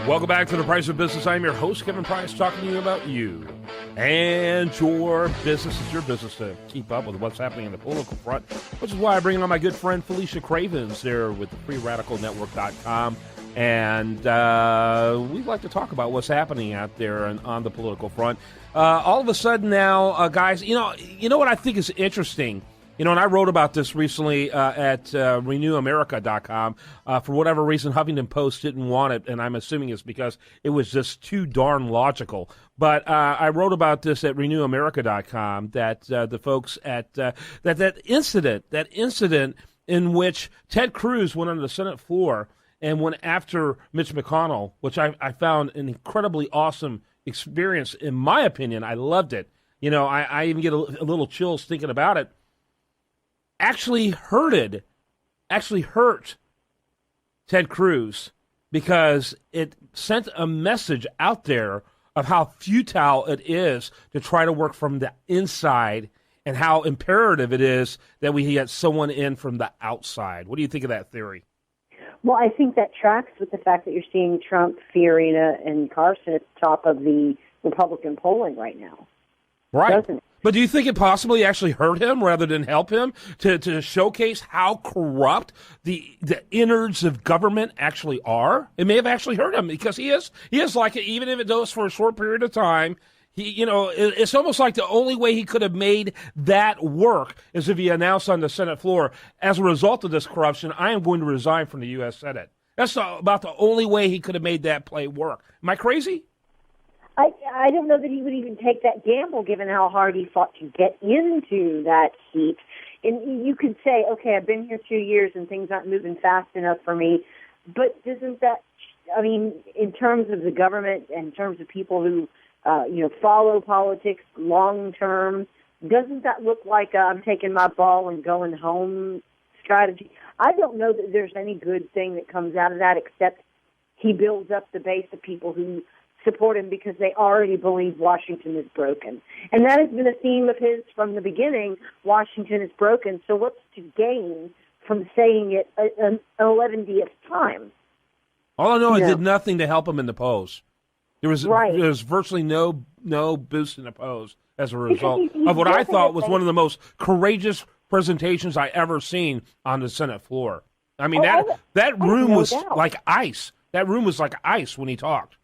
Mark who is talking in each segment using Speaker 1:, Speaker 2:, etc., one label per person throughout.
Speaker 1: Welcome back to The Price of Business. I'm your host, Kevin Price, talking to you about you and your business. It's your business to keep up with what's happening in the political front, which is why I bring on my good friend Felicia Cravens there with the freeradicalnetwork.com. And we'd like to talk about what's happening out there and on the political front. All of a sudden now, guys, you know what I think is interesting? And I wrote about this recently at renewamerica.com. For whatever reason, Huffington Post didn't want it, and I'm assuming it's because it was just too darn logical. But I wrote about this at renewamerica.com, that the folks at that incident in which Ted Cruz went on the Senate floor and went after Mitch McConnell, which I found an incredibly awesome experience. In my opinion, I loved it. I even get a little chills thinking about it. Actually hurt Ted Cruz because it sent a message out there of how futile it is to try to work from the inside and how imperative it is that we get someone in from the outside. What do you think of that theory?
Speaker 2: Well, I think that tracks with the fact that you're seeing Trump, Fiorina, and Carson at the top of the Republican polling right now.
Speaker 1: Right.
Speaker 2: Doesn't it?
Speaker 1: But do you think it possibly actually hurt him rather than help him to showcase how corrupt the innards of government actually are? It may have actually hurt him because he is like, even if it goes for a short period of time, it's almost like the only way he could have made that work is if he announced on the Senate floor, as a result of this corruption, I am going to resign from the U.S. Senate. That's about the only way he could have made that play work. Am I crazy?
Speaker 2: I don't know that he would even take that gamble, given how hard he fought to get into that seat. And you could say, okay, I've been here 2 years and things aren't moving fast enough for me. But doesn't that, in terms of the government and in terms of people who, follow politics long term, doesn't that look like I'm taking my ball and going home strategy? I don't know that there's any good thing that comes out of that, except he builds up the base of people who support him because they already believe Washington is broken. And that has been a theme of his from the beginning. Washington is broken, so what's to gain from saying it an 11th time?
Speaker 1: All I know, it did nothing to help him in the polls. There was virtually no boost in the polls as a result of what I thought was one of the most courageous presentations I ever seen on the Senate floor. I mean, that room was like ice. That room was like ice when he talked.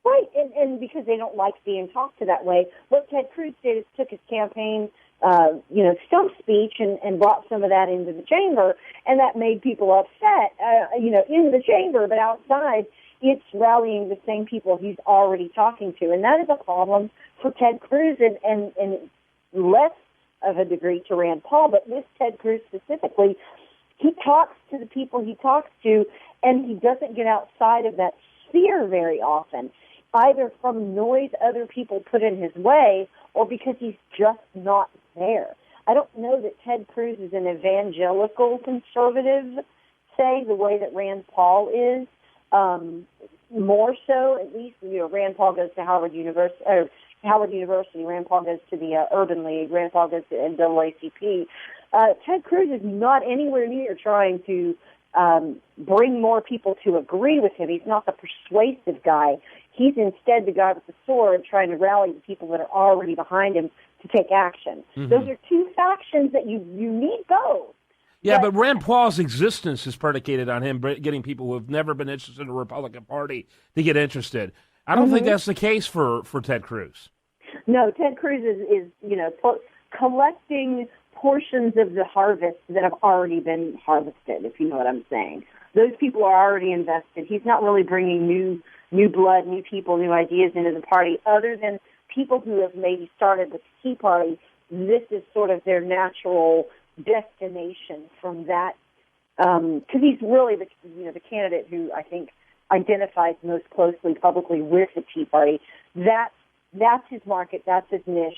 Speaker 2: Right, and because they don't like being talked to that way, what Ted Cruz did is took his campaign, stump speech and brought some of that into the chamber, and that made people upset, in the chamber, but outside, it's rallying the same people he's already talking to, and that is a problem for Ted Cruz and less of a degree to Rand Paul, but with Ted Cruz specifically, he talks to the people he talks to, and he doesn't get outside of that sphere very often, either from noise other people put in his way or because he's just not there. I don't know that Ted Cruz is an evangelical conservative, say, the way that Rand Paul is. More so, at least, Rand Paul goes to Howard University, Rand Paul goes to the Urban League, Rand Paul goes to NAACP. Ted Cruz is not anywhere near trying to bring more people to agree with him. He's not the persuasive guy. He's instead the guy with the sword trying to rally the people that are already behind him to take action. Mm-hmm. Those are two factions that you need both.
Speaker 1: Yeah, but Rand Paul's existence is predicated on him getting people who have never been interested in the Republican Party to get interested. I don't think that's the case for Ted Cruz.
Speaker 2: No, Ted Cruz is collecting portions of the harvest that have already been harvested, if you know what I'm saying. Those people are already invested. He's not really bringing new blood, new people, new ideas into the party, other than people who have maybe started with the Tea Party. This is sort of their natural destination from that, because he's really the candidate who I think identifies most closely publicly with the Tea Party. That's his market. That's his niche.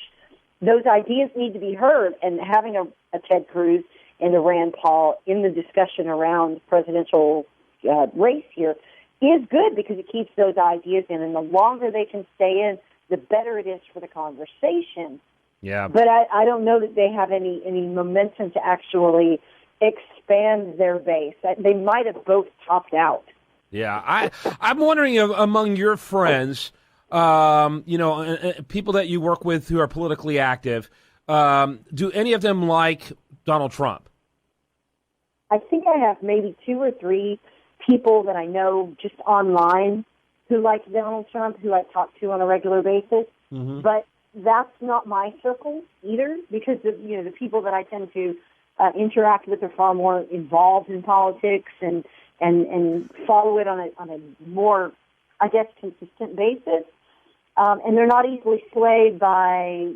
Speaker 2: Those ideas need to be heard, and having a Ted Cruz and a Rand Paul in the discussion around the presidential race here is good because it keeps those ideas in, and the longer they can stay in, the better it is for the conversation.
Speaker 1: Yeah.
Speaker 2: But I don't know that they have any momentum to actually expand their base. They might have both topped out.
Speaker 1: Yeah, I'm wondering among your friends, people that you work with who are politically active, do any of them like Donald Trump?
Speaker 2: I think I have maybe 2 or 3 people that I know just online who like Donald Trump, who I talk to on a regular basis.
Speaker 1: Mm-hmm.
Speaker 2: But that's not my circle either, because the people that I tend to interact with are far more involved in politics and follow it on a more, I guess, consistent basis. And they're not easily swayed by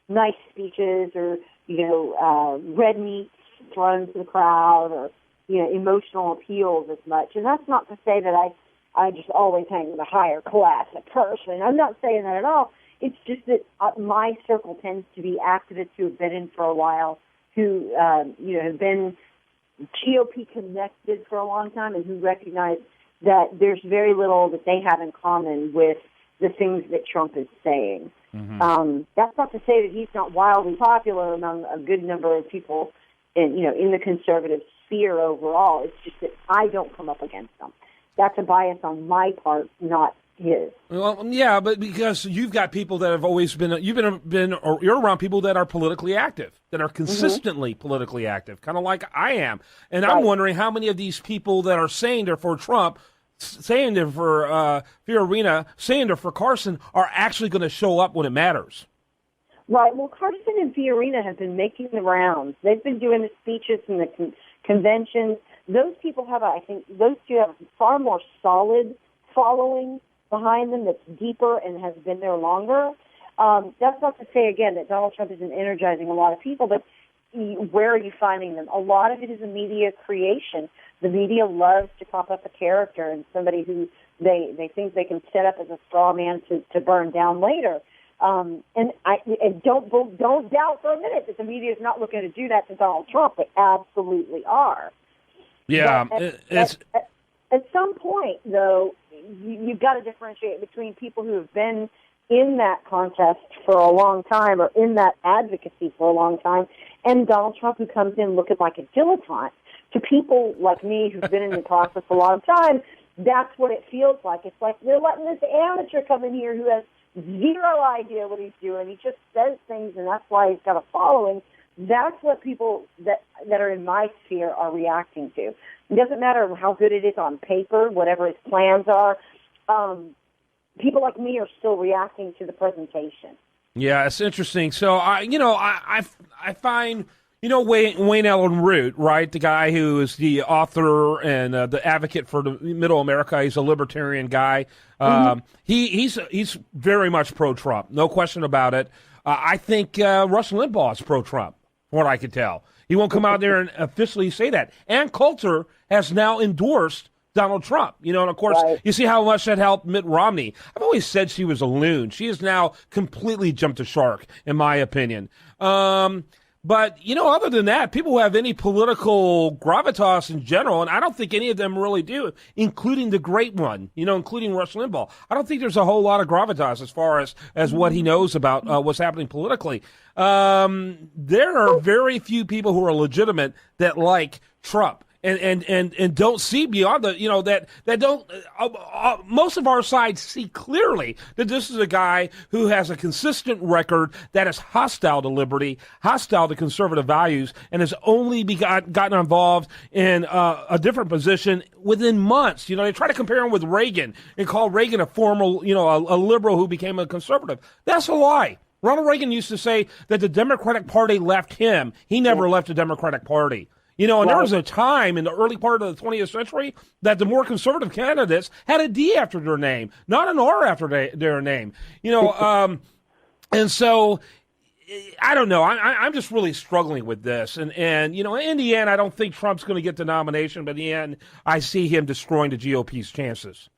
Speaker 2: nice speeches or red meat thrown to the crowd or emotional appeals as much. And that's not to say that I just always hang with a higher class of person. I'm not saying that at all. It's just that my circle tends to be activists who have been in for a while, who have been GOP connected for a long time, and who recognize that there's very little that they have in common with the things that Trump is saying. Mm-hmm. That's not to say that he's not wildly popular among a good number of people in the conservative sphere overall. It's just that I don't come up against them. That's a bias on my part, not his.
Speaker 1: Well, yeah, but because you've got people that have always been, you're around people that are politically active, that are consistently politically active, kind of like I am. And I'm wondering how many of these people that are saying they're for Trump, saying they're for Fiorina, saying they're for Carson, are actually going to show up when it matters.
Speaker 2: Right. Well, Carson and Fiorina have been making the rounds. They've been doing the speeches and the conventions. Those people I think those two have a far more solid following behind them that's deeper and has been there longer. That's not to say, again, that Donald Trump isn't energizing a lot of people, but where are you finding them? A lot of it is a media creation. The media loves to pop up a character and somebody who they think they can set up as a straw man to burn down later. And don't doubt for a minute that the media is not looking to do that to Donald Trump. They absolutely are.
Speaker 1: Yeah.
Speaker 2: At some point, though, you've got to differentiate between people who have been in that contest for a long time or in that advocacy for a long time and Donald Trump, who comes in looking like a dilettante. To people like me who've been in the process a long time, that's what it feels like. It's like they're letting this amateur come in here who has zero idea what he's doing. He just says things, and that's why he's got a following. That's what people that are in my sphere are reacting to. It doesn't matter how good it is on paper, whatever his plans are. People like me are still reacting to the presentation.
Speaker 1: Yeah, it's interesting. So I find Wayne Allen Root, right, the guy who is the author and the advocate for the Middle America. He's a libertarian guy. He's very much pro-Trump, no question about it. I think Rush Limbaugh is pro-Trump, from what I can tell. He won't come out there and officially say that. Ann Coulter has now endorsed Donald Trump, and of course, You see how much that helped Mitt Romney. I've always said she was a loon. She has now completely jumped the shark, in my opinion. But, other than that, people who have any political gravitas in general, and I don't think any of them really do, including the great one, including Rush Limbaugh. I don't think there's a whole lot of gravitas as far as what he knows about what's happening politically. There are very few people who are legitimate that like Trump. And don't see beyond the, that don't, most of our sides see clearly that this is a guy who has a consistent record that is hostile to liberty, hostile to conservative values, and has only gotten involved in a different position within months. They try to compare him with Reagan and call Reagan a former, a liberal who became a conservative. That's a lie. Ronald Reagan used to say that the Democratic Party left him. He never left the Democratic Party. And there was a time in the early part of the 20th century that the more conservative candidates had a D after their name, not an R after their name. And so I don't know. I'm just really struggling with this. And in the end, I don't think Trump's going to get the nomination, but in the end, I see him destroying the GOP's chances.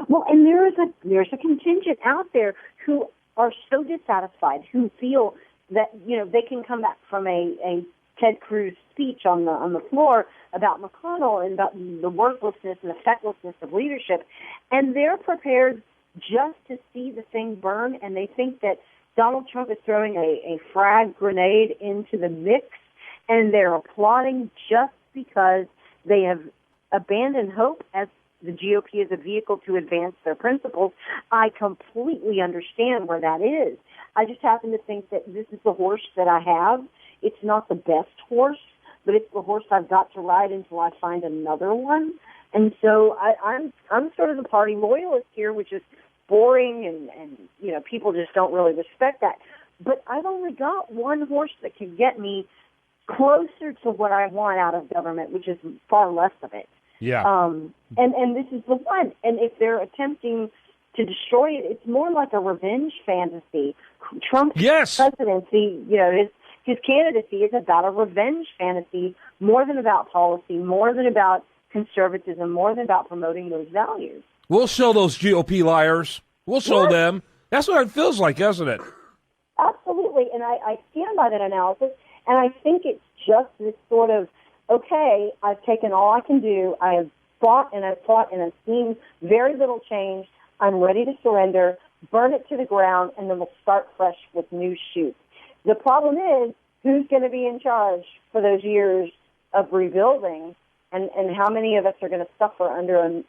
Speaker 2: Well, and there's a contingent out there who are so dissatisfied, who feel that, they can come back from a Ted Cruz speech on the floor about McConnell and about the worthlessness and the fecklessness of leadership, and they're prepared just to see the thing burn, and they think that Donald Trump is throwing a frag grenade into the mix, and they're applauding just because they have abandoned hope as the GOP is a vehicle to advance their principles. I completely understand where that is. I just happen to think that this is the horse that I have. It's not the best horse, but it's the horse I've got to ride until I find another one. And so I'm sort of the party loyalist here, which is boring, and you know, people just don't really respect that. But I've only got one horse that can get me closer to what I want out of government, which is far less of it.
Speaker 1: Yeah.
Speaker 2: And this is the one. And if they're attempting to destroy it, it's more like a revenge fantasy. Trump's presidency, you know, his candidacy is about a revenge fantasy more than about policy, more than about conservatism, more than about promoting those values.
Speaker 1: We'll show those GOP liars. We'll show them. That's what it feels like, isn't it?
Speaker 2: Absolutely. And I stand by that analysis, and I think it's just this sort of, okay, I've taken all I can do. I have fought, and I've seen very little change. I'm ready to surrender, burn it to the ground, and then we'll start fresh with new shoots. The problem is, who's going to be in charge for those years of rebuilding, and how many of us are going to suffer under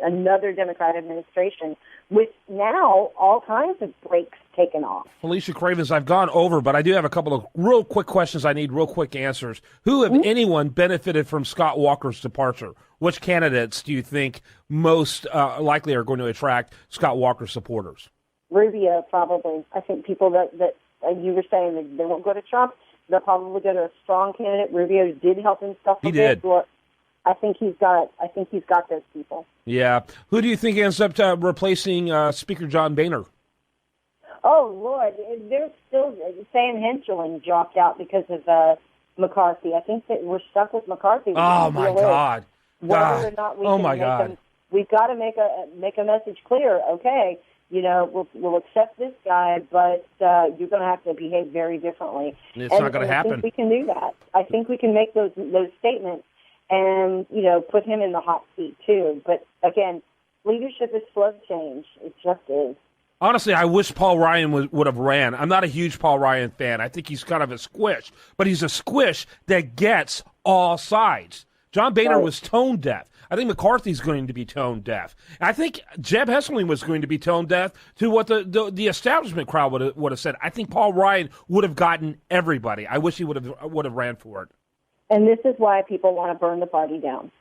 Speaker 2: another Democrat administration with now all kinds of breaks taken off?
Speaker 1: Felicia Cravens, I've gone over, but I do have a couple of real quick questions. I need real quick answers. Who, if anyone, benefited from Scott Walker's departure? Which candidates do you think most likely are going to attract Scott Walker supporters?
Speaker 2: Rubio, probably. I think people that you were saying that they won't go to Trump. They'll probably go to a strong candidate. Rubio did help himself a bit. I think he's got those people. Yeah.
Speaker 1: Who do you think ends up replacing Speaker John Boehner?
Speaker 2: Oh, Lord. There's still Sam Henschel dropped out because of McCarthy. I think that we're stuck with McCarthy.
Speaker 1: Oh, my God.
Speaker 2: Whether or not we've got to make a message clear. Okay, you know, we'll accept this guy, but you're going to have to behave very differently.
Speaker 1: It's not going to happen.
Speaker 2: I think we can do that. I think we can make those statements and, you know, put him in the hot seat, too. But, again, leadership is slow change. It just is.
Speaker 1: Honestly, I wish Paul Ryan would have ran. I'm not a huge Paul Ryan fan. I think he's kind of a squish. But he's a squish that gets all sides. John Boehner was tone deaf. I think McCarthy's going to be tone deaf. I think Jeb Hesseling was going to be tone deaf to what the establishment crowd would have said. I think Paul Ryan would have gotten everybody. I wish he would have ran for it.
Speaker 2: And this is why people want to burn the party down.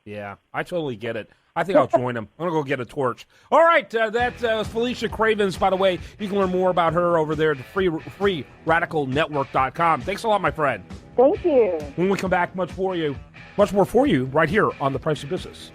Speaker 1: Yeah, I totally get it. I think I'll join him. I'm going to go get a torch. All right, that's Felicia Cravens. By the way, you can learn more about her over there at freeradicalnetwork.com. Thanks a lot, my friend.
Speaker 2: Thank you.
Speaker 1: When we come back, much more for you right here on The Price of Business.